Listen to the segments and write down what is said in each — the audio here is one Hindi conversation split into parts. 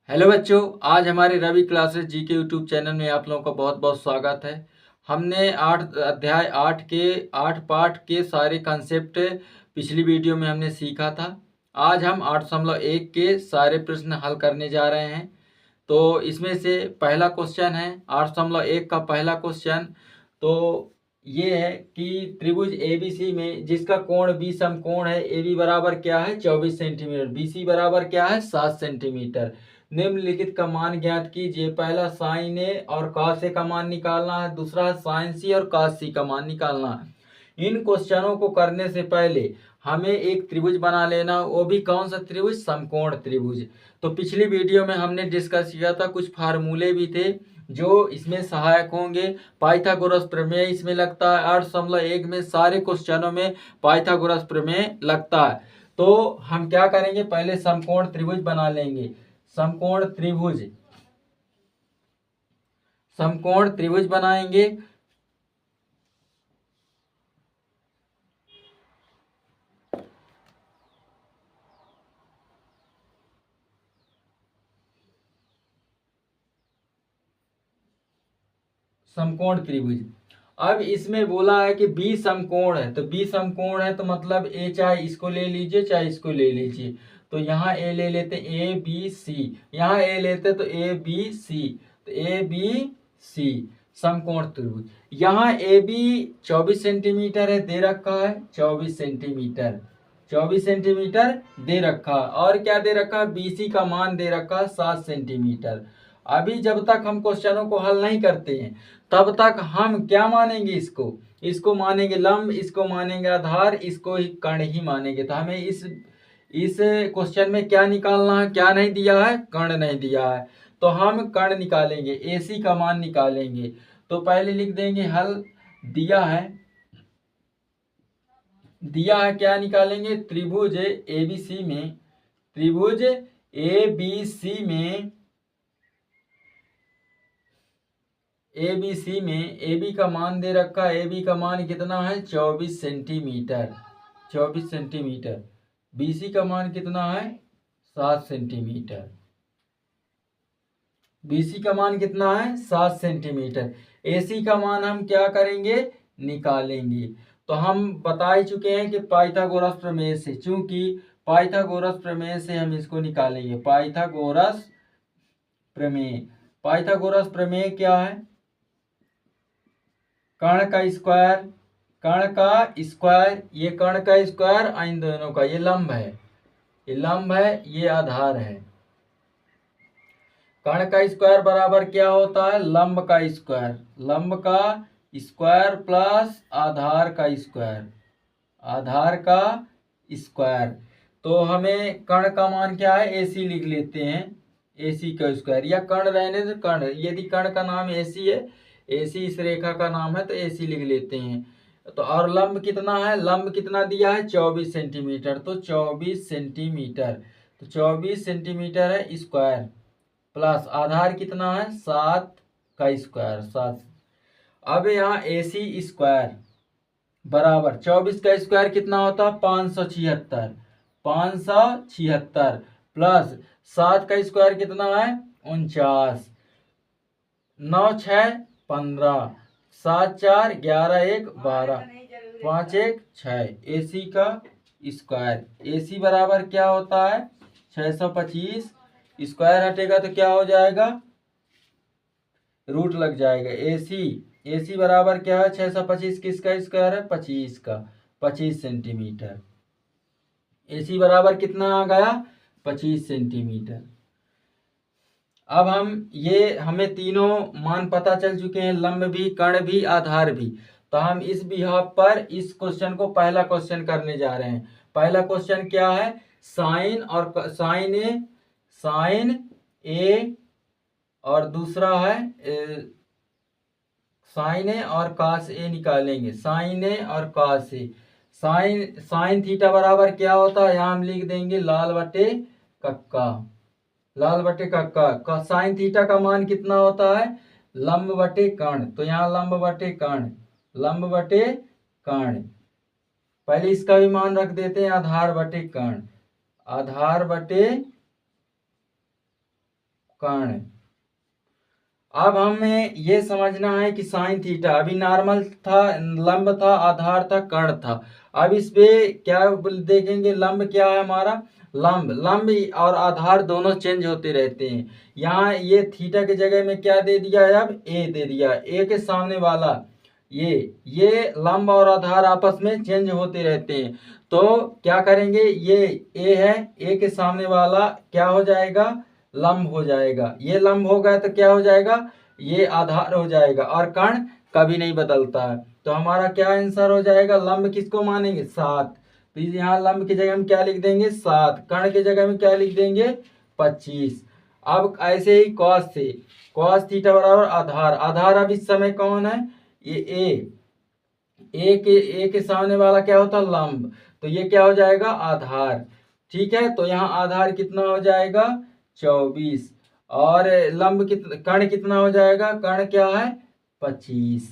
हेलो बच्चों, आज हमारे रवि क्लासेस जी के यूट्यूब चैनल में आप लोगों का बहुत बहुत स्वागत है। हमने अध्याय 8 के 8 पाठ के सारे कंसेप्ट पिछली वीडियो में हमने सीखा था। आज हम 8.1 के सारे प्रश्न हल करने जा रहे हैं। तो इसमें से पहला क्वेश्चन है 8.1 का पहला क्वेश्चन। तो ये है कि त्रिभुज एबीसी में जिसका कोण बी समकोण है, ए बी बराबर क्या है 24 सेंटीमीटर, बी सी बराबर क्या है 7 सेंटीमीटर। निम्नलिखित का मान ज्ञात कीजिए। पहला साइन ए और कॉस ए का मान निकालना है, दूसरा साइन सी और कॉस सी का मान निकालना है। इन क्वेश्चनों को करने से पहले हमें एक त्रिभुज बना लेना, वो भी कौन सा त्रिभुज, समकोण त्रिभुज। तो पिछली वीडियो में हमने डिस्कस किया था, कुछ फार्मूले भी थे जो इसमें सहायक होंगे। पाइथागोरस प्रमेय इसमें लगता है। 8.1 में सारे क्वेश्चनों में पाइथागोरस प्रमेय लगता है। तो हम क्या करेंगे, पहले समकोण त्रिभुज बना लेंगे। समकोण त्रिभुज बनाएंगे। समकोण त्रिभुज। अब इसमें बोला है कि बी समकोण है, तो बी समकोण है तो मतलब ए, चाहे इसको ले लीजिए चाहे इसको ले लीजिए। तो यहाँ ए ले लेते, ए बी सी, यहाँ ए लेते तो ए बी सी, तो ए बी सी समकोण त्रिभुज। यहाँ ए बी 24 सेंटीमीटर है, दे रखा है 24 सेंटीमीटर, 24 सेंटीमीटर दे रखा है। और क्या दे रखा है, बी सी का मान दे रखा है 7 सेंटीमीटर। अभी जब तक हम क्वेश्चनों को हल नहीं करते हैं तब तक हम क्या मानेंगे, इसको मानेंगे लंब, इसको मानेंगे आधार, इसको ही कर्ण ही मानेंगे। तो हमें इस क्वेश्चन में क्या निकालना है, क्या नहीं दिया है, कर्ण नहीं दिया है। तो हम कर्ण निकालेंगे, एसी का मान निकालेंगे। तो पहले लिख देंगे हल। दिया है क्या निकालेंगे, त्रिभुज एबीसी में, त्रिभुज एबीसी में, एबीसी में ए बी का मान दे रखा है। ए बी का मान कितना है 24 सेंटीमीटर, 24 सेंटीमीटर। बी सी का मान कितना है 7 सेंटीमीटर, बी सी का मान कितना है 7 सेंटीमीटर। ए सी का मान हम क्या करेंगे, निकालेंगे। तो हम बता ही चुके हैं कि पाइथागोरस प्रमेय से, चूंकि पाइथागोरस प्रमेय से हम इसको निकालेंगे। पाइथागोरस प्रमेय, पाइथागोरस प्रमेय क्या है, कर्ण का स्क्वायर, कर्ण का स्क्वायर, ये कर्ण का स्क्वायर, इन दोनों का, ये लंब है, ये लंब है, ये आधार है। कर्ण का स्क्वायर बराबर क्या होता है, लंब का स्क्वायर, लंब का स्क्वायर प्लस आधार का स्क्वायर, आधार का स्क्वायर। तो हमें कर्ण का मान क्या है, एसी लिख लेते हैं, एसी का स्क्वायर, या कर्ण रहने से कर्ण, यदि कर्ण का नाम एसी है, एसी इस रेखा का नाम है तो एसी लिख लेते हैं। तो और लंब कितना है, लंब कितना दिया है 24 सेंटीमीटर, तो 24 सेंटीमीटर, तो 24 सेंटीमीटर है स्क्वायर, प्लस आधार कितना है 7 का स्क्वायर, 7। अब यहाँ एसी स्क्वायर बराबर 24 का स्क्वायर कितना होता है 576, 576 प्लस 7 का स्क्वायर कितना है 49, 9 6 15, 7 4 11 1 12, 5 1 6, एसी का स्क्वायर। एसी बराबर क्या होता है 625, स्क्वायर हटेगा तो क्या हो जाएगा, रूट लग जाएगा। एसी, एसी बराबर क्या है 625, किसका स्क्वायर है 25 का, 25 सेंटीमीटर। एसी बराबर कितना आ गया 25 सेंटीमीटर। अब हमें तीनों मान पता चल चुके हैं, लंब भी, कर्ण भी, आधार भी। तो हम इस बिहाफ पर इस क्वेश्चन को पहला क्वेश्चन करने जा रहे हैं। पहला क्वेश्चन क्या है, साइन और साइन ए और दूसरा है साइन ए और कास ए निकालेंगे, साइन ए और कास ए। साइन थीटा बराबर क्या होता है, यहाँ हम लिख देंगे लाल बटे कक्का, लाल बटे कक्का। साइन थीटा का मान कितना होता है, लंब बटे कर्ण, तो यहाँ लंब बटे कर्ण, लंब बटे कर्ण। पहले इसका भी मान रख देते हैं, आधार बटे कर्ण, आधार बटे कर्ण। अब हमें ये समझना है कि साइन थीटा अभी नॉर्मल था, लंब था, आधार था, कर्ण था। अब इस पे क्या देखेंगे, लंब क्या है हमारा, लंब और आधार दोनों चेंज होते रहते हैं। यहाँ ये थीटा की जगह में क्या दे दिया है, अब ए दे दिया। ए के सामने वाला ये लंब और आधार आपस में चेंज होते रहते हैं। तो क्या करेंगे, ये ए है, ए के सामने वाला क्या हो जाएगा, लंब हो जाएगा। ये लंब हो गया तो क्या हो जाएगा, ये आधार हो जाएगा। और कर्ण कभी नहीं बदलता है, तो हमारा क्या आंसर हो जाएगा, लंब किसको मानेंगे, 7। तो यहाँ लंब की जगह हम क्या लिख देंगे, 7। कर्ण की जगह में क्या लिख देंगे, 25। अब ऐसे ही कॉस थीटा बराबर आधार। आधार अब इस समय कौन है, ये ए के सामने वाला क्या होता है, लंब। तो ये क्या हो जाएगा, आधार। ठीक है, तो यहाँ आधार कितना हो जाएगा, 24। और लंब कितना, कर्ण कितना हो जाएगा, कर्ण क्या है, 25।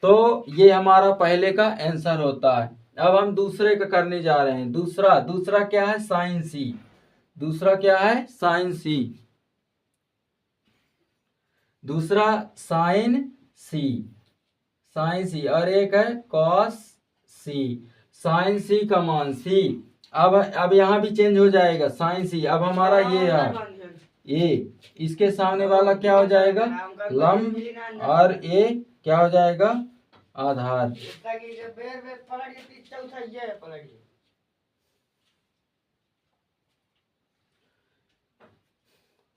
तो ये हमारा पहले का आंसर होता है। अब हम दूसरे का करने जा रहे हैं। दूसरा क्या है, साइन सी। दूसरा क्या है, साइन सी। दूसरा साइन सी और एक है कॉस सी। साइन सी का मान सी। अब यहाँ भी चेंज हो जाएगा, साइन सी। अब हमारा ये है ए, इसके सामने वाला क्या हो जाएगा, लंब, और ए क्या हो जाएगा, आधार।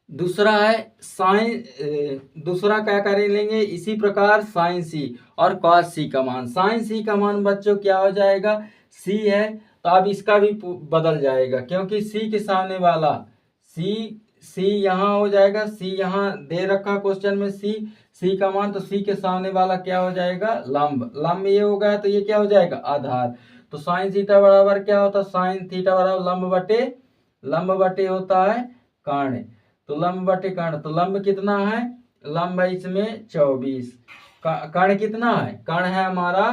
दूसरा है दूसरा क्या कर लेंगे, इसी प्रकार साइन सी और कॉस सी का मान। साइन सी का मान बच्चों क्या हो जाएगा, सी है, तो अब इसका भी बदल जाएगा, क्योंकि सी के सामने वाला सी यहाँ हो जाएगा। सी यहाँ दे रखा क्वेश्चन में, सी का मान, तो सी के सामने वाला क्या हो जाएगा, लंब ये हो गया, तो ये क्या हो जाएगा, आधार। तो साइन थीटा बराबर क्या होता है, साइन थीटा बराबर लंब बटे होता है कर्ण। तो लंब बटे कर्ण, तो लंब कितना है, लंब है इसमें 24। कर्ण कितना है, कर्ण है हमारा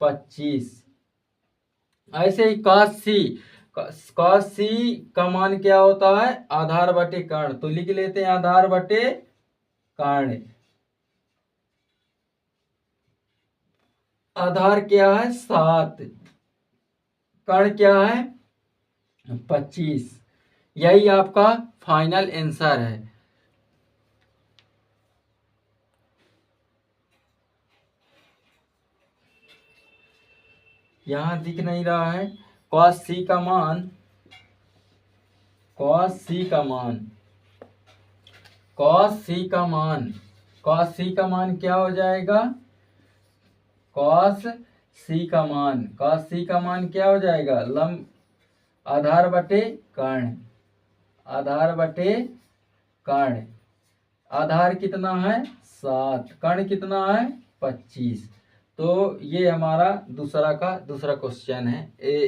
25। ऐसे ही कॉस सी का मान क्या होता है, आधार बटे कर्ण। तो लिख लेते हैं आधार बटे कर्ण। आधार क्या है, 7, कर्ण क्या है, 25। यही आपका फाइनल आंसर है। यहां दिख नहीं रहा है, कॉस सी का मान क्या हो जाएगा, कॉस सी का मान क्या हो जाएगा, लंब, आधार बटे कर्ण। आधार कितना है, 7, कर्ण कितना है, 25। तो ये हमारा दूसरा क्वेश्चन है,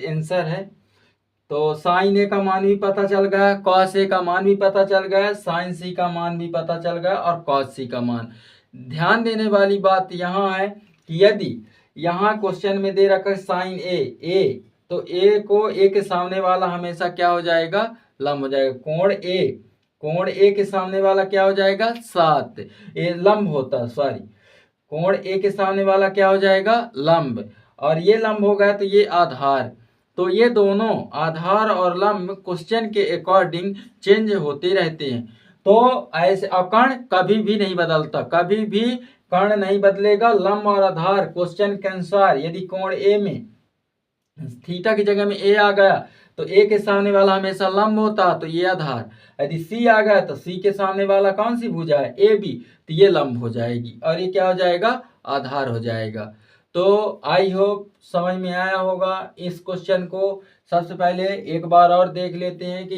आंसर है। तो साइन ए का मान भी पता चल गया, कॉस ए का मान भी पता चल गया, साइन सी का मान भी पता चल गया, और कॉस सी का मान। ध्यान देने वाली बात यहाँ है कि यदि यहाँ क्वेश्चन में दे रखा है साइन ए, तो ए के सामने वाला हमेशा क्या हो जाएगा, लंब हो जाएगा। कोण ए के सामने वाला क्या हो जाएगा, 7, ये लंब होता, सॉरी, कोण ए के सामने वाला क्या हो जाएगा, लंब, और ये लंब हो गया, तो ये आधार। तो ये दोनों आधार और लंब क्वेश्चन के अकॉर्डिंग चेंज होते रहते हैं। तो ऐसे कर्ण कभी भी नहीं बदलता, कभी भी कर्ण नहीं बदलेगा। लंब और आधार क्वेश्चन के अनुसार, यदि कोण ए में थीटा की जगह में ए आ गया, तो ए के सामने वाला हमेशा लंब होता, तो ये आधार। यदि सी आ गया, तो सी के सामने वाला कौन सी भुजा है, ए बी, तो ये लंब हो जाएगी, और ये क्या हो जाएगा, आधार हो जाएगा। तो आई होप समझ में आया होगा इस क्वेश्चन को। सबसे पहले एक बार और देख लेते हैं कि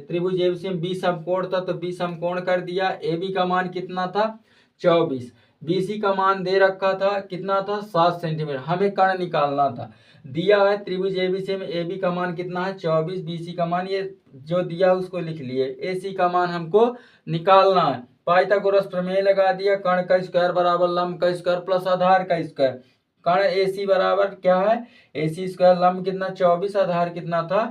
त्रिभुज एबीसी में 20 समकोण था, तो 20 समकोण कर दिया। ए बी का मान कितना था, 24। बीसी का मान दे रखा था, कितना था, 7 सेंटीमीटर। हमें कर्ण निकालना था, दिया है त्रिभुज एबीसी में ए बी का मान कितना है, 24, बीसी का मान ये जो दिया उसको लिख लिए, एसी का मान हमको निकालना है। पाइथागोरस प्रमेय लगा दिया, कर्ण का स्क्वायर बराबर लंब का स्क्वायर प्लस आधार का स्क्वायर। कर्ण एसी बराबर क्या है, एसी स्क्वायर, लंब कितना 24, आधार कितना था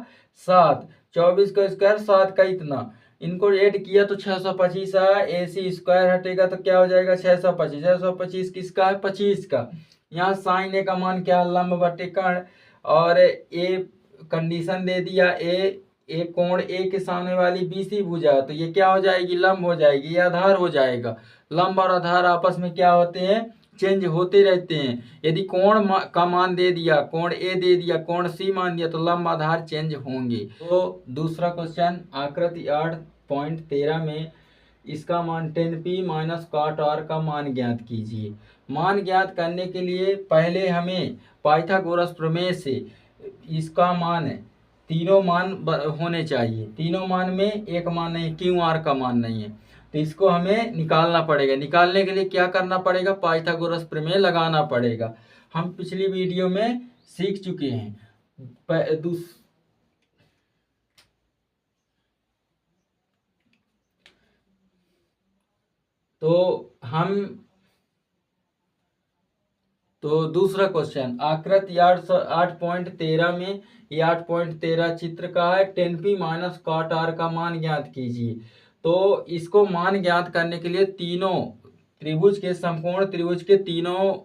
7, 24 का स्क्वायर 7 का इतना, इनको ऐड किया तो 625 आया। AC स्क्वायर हटेगा तो क्या हो जाएगा 625। 625 किसका है 25 का। यहाँ साइन ए का मान क्या लंब बटे कर्ण, और ए कंडीशन दे दिया ए कोण ए के सामने वाली BC भुजा, तो ये क्या हो जाएगी लंब हो जाएगी, ये आधार हो जाएगा। लंब और आधार आपस में क्या होते हैं चेंज होते रहते हैं। यदि कोण का मान दे दिया, कोण ए दे दिया, कोण C मान दिया, तो लंब आधार चेंज होंगे। तो दूसरा क्वेश्चन आकृति 8.13 में इसका मान 10p माइनस cot r का मान ज्ञात कीजिए। मान ज्ञात करने के लिए पहले हमें पाइथागोरस प्रमेय से इसका मान तीनों मान होने चाहिए। तीनों मान में एक मान नहीं, QR का मान नहीं है, तो इसको हमें निकालना पड़ेगा। निकालने के लिए क्या करना पड़ेगा पाइथागोरस प्रमेय लगाना पड़ेगा। हम पिछली वीडियो में सीख चुके हैं। तो दूसरा क्वेश्चन आकृति 8.13 में, ये 8.13 चित्र का है। 10p माइनस cot r का मान ज्ञात कीजिए। तो इसको मान ज्ञात करने के लिए तीनों त्रिभुज के समकोण त्रिभुज के तीनों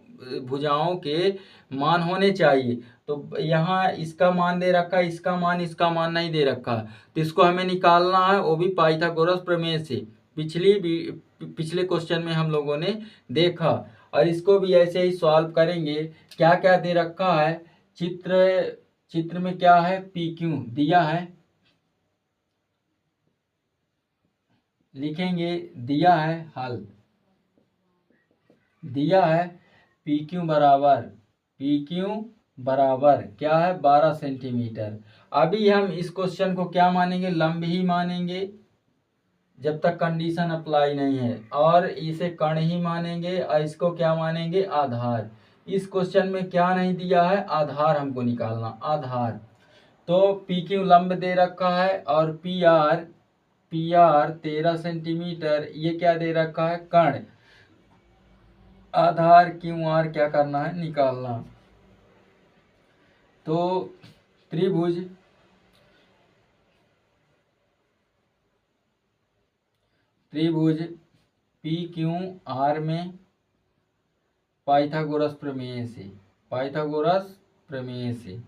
भुजाओं के मान होने चाहिए। तो यहाँ इसका मान दे रखा है, इसका मान नहीं दे रखा, तो इसको हमें निकालना है, वो भी पाइथागोरस प्रमेय से। पिछले क्वेश्चन में हम लोगों ने देखा, और इसको भी ऐसे ही सॉल्व करेंगे। क्या क्या दे रखा है चित्र में क्या है PQ दिया है, लिखेंगे दिया है हल, दिया है PQ बराबर क्या है 12 सेंटीमीटर। अभी हम इस क्वेश्चन को क्या मानेंगे लंब ही मानेंगे जब तक कंडीशन अप्लाई नहीं है, और इसे कर्ण ही मानेंगे, और इसको क्या मानेंगे आधार। इस क्वेश्चन में क्या नहीं दिया है आधार, हमको निकालना आधार। तो PQ लंब दे रखा है, और PR 13 सेंटीमीटर, ये क्या दे रखा है कर्ण। आधार QR क्या करना है निकालना। तो त्रिभुज PQR में पाइथागोरस प्रमेय से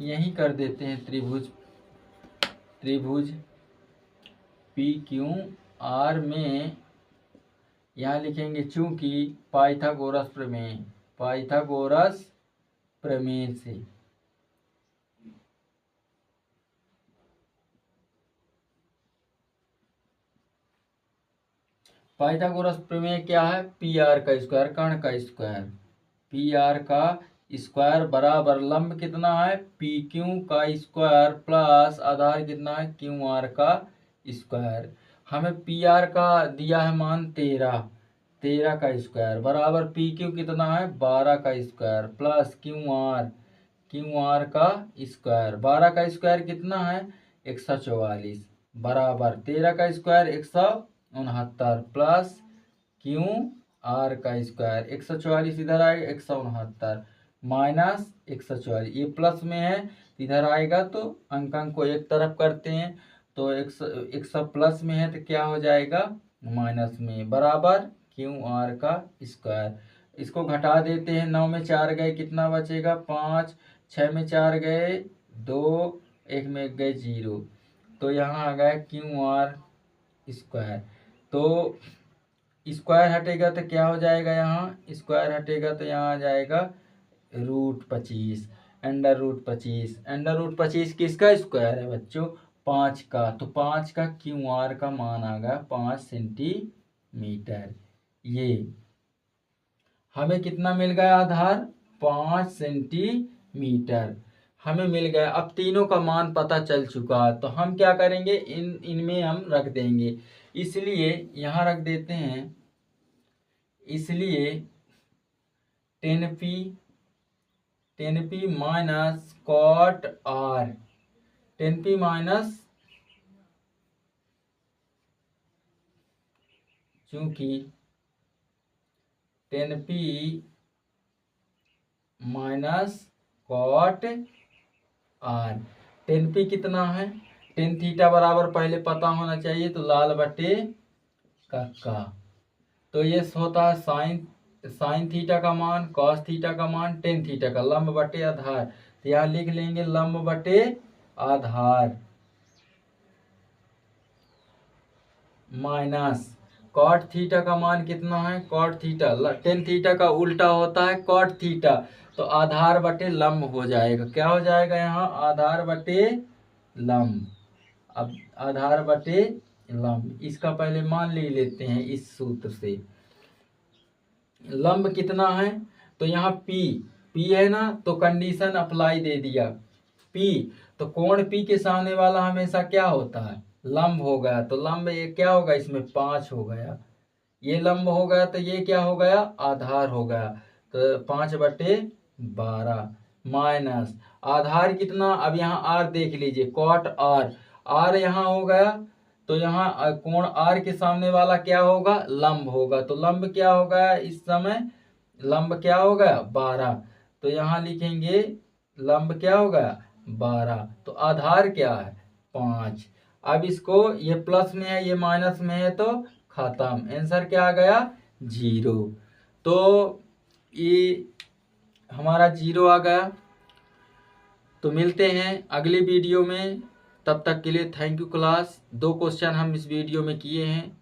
यही कर देते हैं। त्रिभुज PQR में यहाँ लिखेंगे चूंकि पाइथागोरस प्रमेय से पाइथागोरस प्रमेय क्या है PR का स्क्वायर कर्ण का स्क्वायर, PR का स्क्वायर बराबर लंब कितना है PQ का स्क्वायर प्लस आधार कितना है QR का स्क्वायर। हमें PR का दिया है मान 13 का स्क्वायर बराबर PQ कितना है 12 का स्क्वायर प्लस QR का स्क्वायर। 12 का स्क्वायर कितना है 144 बराबर 13 का स्क्वायर 169 प्लस QR का स्क्वायर 144 इधर आएगा 169 माइनस 144, ये प्लस में है इधर आएगा तो अंक को एक तरफ करते हैं, तो 100 प्लस में है तो क्या हो जाएगा माइनस में बराबर QR का स्क्वायर। इसको घटा देते हैं, 9 में 4 गए कितना बचेगा 5, 6 में 4 गए 2, 1 में गए 0, तो यहाँ आ गया QR स्क्वायर। तो स्क्वायर हटेगा तो क्या हो जाएगा, यहाँ स्क्वायर हटेगा तो यहाँ आ जाएगा √25 √25 किसका स्क्वायर है बच्चों 5 का, तो 5 का QR का मान आ गया 5 सेंटीमीटर। ये हमें कितना मिल गया आधार 5 सेंटीमीटर हमें मिल गया। अब तीनों का मान पता चल चुका है, तो हम क्या करेंगे इनमें हम रख देंगे, इसलिए यहाँ रख देते हैं। इसलिए 10p minus cot r 10p minus चूंकि 10p minus cot r 10p कितना है टेन थीटा बराबर पहले पता होना चाहिए, तो लाल बटे कक्का। तो ये होता है साइन थीटा का मान, कॉस थीटा का मान, टेन थीटा का, लंब बटे आधार। तो यहाँ लिख लेंगे लंब बटे आधार माइनस कॉट थीटा का मान कितना है, कॉट थीटा, टेन थीटा का उल्टा होता है कॉट थीटा, तो आधार बटे लंब हो जाएगा। क्या हो जाएगा यहाँ, आधार बटे लंब। अब आधार बटे लंब, इसका पहले मान ले लेते हैं इस सूत्र से। लंब कितना है, तो यहाँ पी है ना, तो कंडीशन अप्लाई दे दिया पी, तो कोण पी के सामने वाला हमेशा क्या होता है, लंब हो गया। तो लंब ये क्या होगा, इसमें 5 हो गया, ये लंब हो गया, तो ये क्या हो गया, आधार हो गया। तो 5/12 माइनस आधार कितना, अब यहाँ आर देख लीजिए, कॉट आर यहाँ हो गया, तो यहाँ कोण आर के सामने वाला क्या होगा, लंब होगा। तो लंब क्या हो गया इस समय, लंब क्या हो गया 12, तो यहाँ लिखेंगे लंब क्या हो गया 12, तो आधार क्या है 5। अब इसको, ये प्लस में है ये माइनस में है, तो खत्म, आंसर क्या आ गया 0। तो ये हमारा 0 आ गया। तो मिलते हैं अगली वीडियो में, तब तक के लिए थैंक यू क्लास। 2 क्वेश्चन हम इस वीडियो में किए हैं।